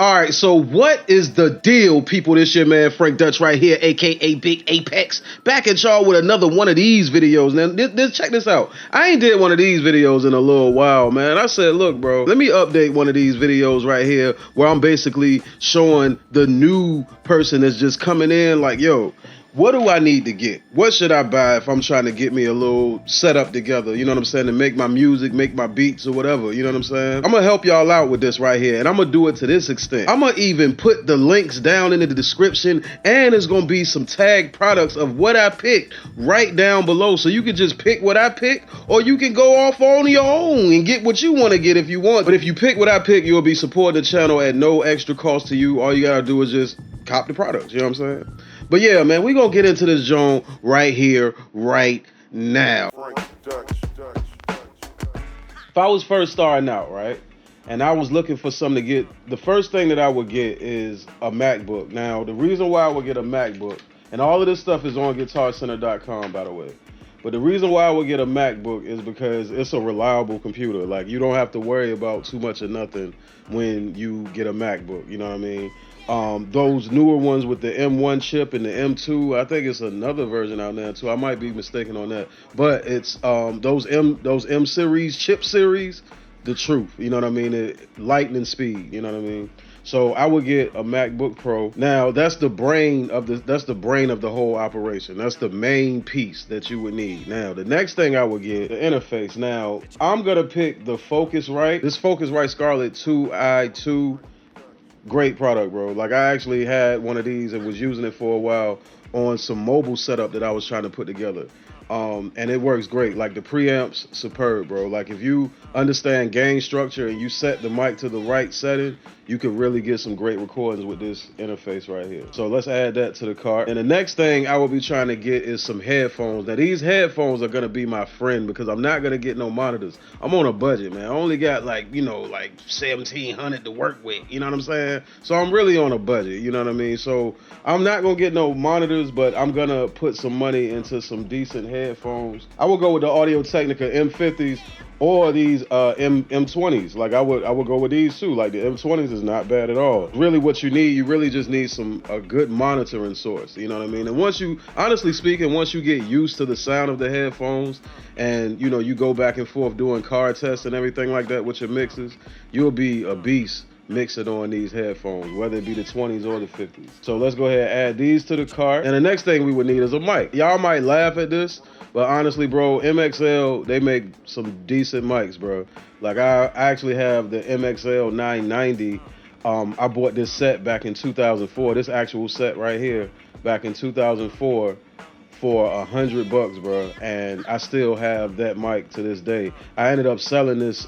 All right, so what is the deal, people? This your man Frank Dutch right here, aka Big Apex, back at y'all with another one of these videos. Now, check this out. I ain't did one of these videos in a little while, man. I said, look, bro, let me update one of these videos right here where I'm basically showing the new person that's just coming in, like, yo, what do I need to get? What should I buy if I'm trying to get me a little setup together, you know what I'm saying, to make my music, make my beats or whatever, you know what I'm saying? I'm gonna help y'all out with this right here, and I'm gonna do it to this extent. I'm gonna even put the links down into the description, and there's gonna be some tag products of what I picked right down below, so you can just pick what I pick, or you can go off on your own and get what you wanna get if you want. But if you pick what I pick, you'll be supporting the channel at no extra cost to you. All you gotta do is just cop the products, you know what I'm saying? But yeah, man, we gonna get into this joint right here, right now. If I was first starting out, right, and I was looking for something to get, the first thing that I would get is a MacBook. Now, the reason why I would get a MacBook, and all of this stuff is on GuitarCenter.com, by the way, but the reason why I would get a MacBook is because it's a reliable computer. Like, you don't have to worry about too much of nothing when you get a MacBook, you know what I mean? Those newer ones with the M1 chip and the M2, I think it's another version out there too. I might be mistaken on that, but it's those M series, chip series, the truth. You know what I mean? Lightning speed. You know what I mean? So I would get a MacBook Pro. Now that's the brain of the whole operation. That's the main piece that you would need. Now the next thing I would get, the interface. Now I'm gonna pick the Focusrite. This Focusrite Scarlett 2i2. Great product, bro. Like, I actually had one of these and was using it for a while on some mobile setup that I was trying to put together. And it works great. Like, the preamps, superb, bro. Like, if you understand gain structure and you set the mic to the right setting, you could really get some great recordings with this interface right here. So let's add that to the cart. And the next thing I will be trying to get is some headphones. Now, these headphones are gonna be my friend because I'm not gonna get no monitors. I'm on a budget, man. I only got like 1,700 to work with, you know what I'm saying? So I'm really on a budget, you know what I mean? So I'm not gonna get no monitors, but I'm gonna put some money into some decent headphones. I will go with the Audio-Technica M50s or these M20s. Like, I would go with these too. Like, the M20s is not bad at all. Really what you really just need a good monitoring source, you know what I mean? And honestly speaking, once you get used to the sound of the headphones and you go back and forth doing car tests and everything like that with your mixes, you'll be a beast mixing on these headphones, whether it be the 20s or the 50s. So let's go ahead and add these to the cart. And the next thing we would need is a mic. Y'all might laugh at this, but honestly, bro, MXL, they make some decent mics, bro. Like, I actually have the MXL 990. I bought this set back in 2004. This actual set right here, back in 2004, for $100, bro. And I still have that mic to this day. I ended up selling this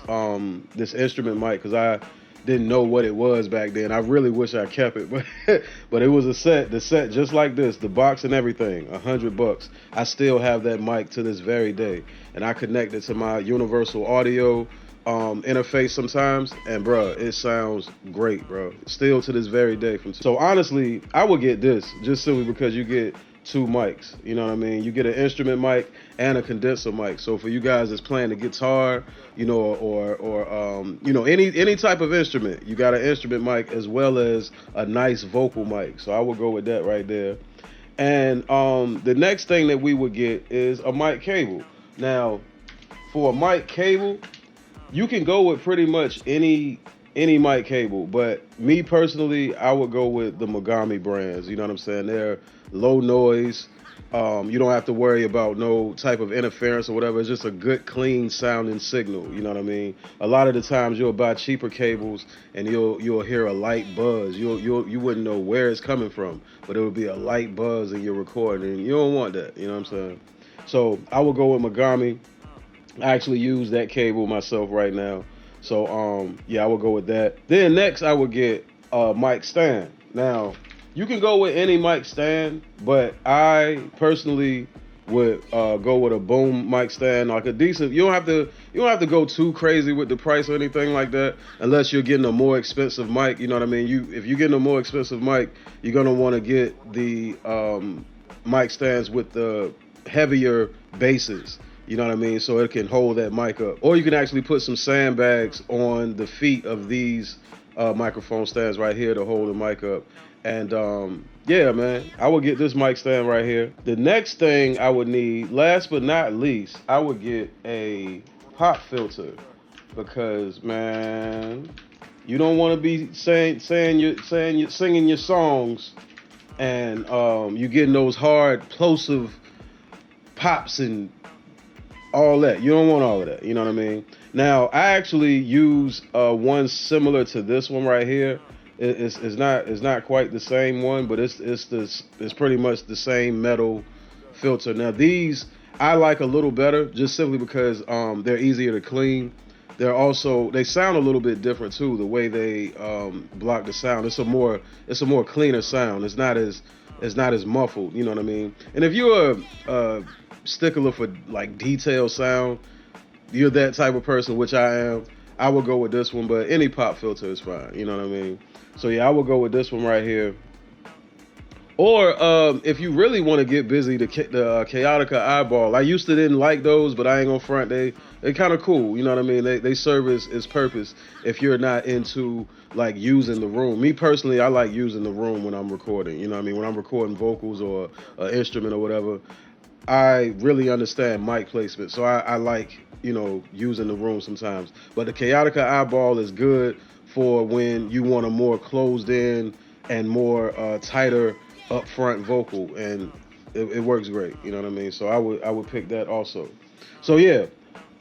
instrument mic because I didn't know what it was back then. I really wish I kept it, but it was the set just like this, the box and everything, $100. I still have that mic to this very day, and I connect it to my universal audio interface sometimes, and bruh, it sounds great, bro. Still to this very day. So honestly, I would get this just simply because you get two mics, you know what I mean? You get an instrument mic and a condenser mic. So for you guys that's playing the guitar, or any type of instrument, you got an instrument mic as well as a nice vocal mic. So I would go with that right there. And the next thing that we would get is a mic cable. Now, for a mic cable, you can go with pretty much any mic cable, but me personally, I would go with the Mogami brands. You know what I'm saying? They're low noise. You don't have to worry about no type of interference or whatever. It's just a good, clean sounding signal. You know what I mean? A lot of the times you'll buy cheaper cables and you'll hear a light buzz. You wouldn't know where it's coming from, but it would be a light buzz in your recording. And you don't want that. You know what I'm saying? So I would go with Mogami. I actually use that cable myself right now. So yeah, I would go with that. Then next I would get a mic stand. Now, you can go with any mic stand, but I personally would go with a boom mic stand, like a decent. You don't have to go too crazy with the price or anything like that, unless you're getting a more expensive mic. You know what I mean? If you're getting a more expensive mic, you're gonna want to get the mic stands with the heavier bases. You know what I mean? So it can hold that mic up. Or you can actually put some sandbags on the feet of these microphone stands right here to hold the mic up. And yeah, man, I would get this mic stand right here. The next thing I would need, last but not least, I would get a pop filter because, man, you don't want to be singing your songs and you getting those hard plosive pops and all that. You don't want all of that. You know what I mean? Now, I actually use one similar to this one right here. It's not quite the same one, but it's pretty much the same metal filter. Now these I like a little better, just simply because they're easier to clean. They sound a little bit different too. The way they block the sound, it's a more cleaner sound. It's not as muffled. You know what I mean? And if you're a stickler for like detailed sound, you're that type of person, which I am. I would go with this one, but any pop filter is fine. You know what I mean? So yeah, I would go with this one right here. Or if you really want to get busy, the Chaotica Eyeball. I used to didn't like those, but I ain't gonna front. They kind of cool. You know what I mean? They serve its purpose if you're not into like using the room. Me personally, I like using the room when I'm recording. You know what I mean? When I'm recording vocals or an instrument or whatever, I really understand mic placement. So I like, using the room sometimes. But the Chaotica Eyeball is good for when you want a more closed in and more tighter upfront vocal, and it works great. You know what I mean? So I would pick that also. So yeah,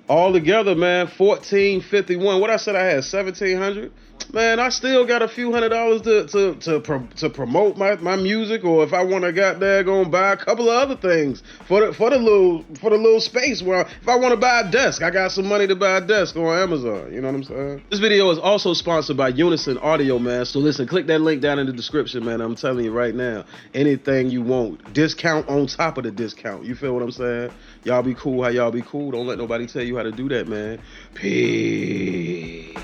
all together, man, $1,451. What I said I had $1,700. Man, I still got a few $100s to promote my music, or if I want to go buy a couple of other things for the little space. Where if I want to buy a desk, I got some money to buy a desk on Amazon. You know what I'm saying? This video is also sponsored by Unison Audio, man. So listen, click that link down in the description, man. I'm telling you right now, anything you want, discount on top of the discount. You feel what I'm saying? Y'all be cool how y'all be cool. Don't let nobody tell you how to do that, man. Peace.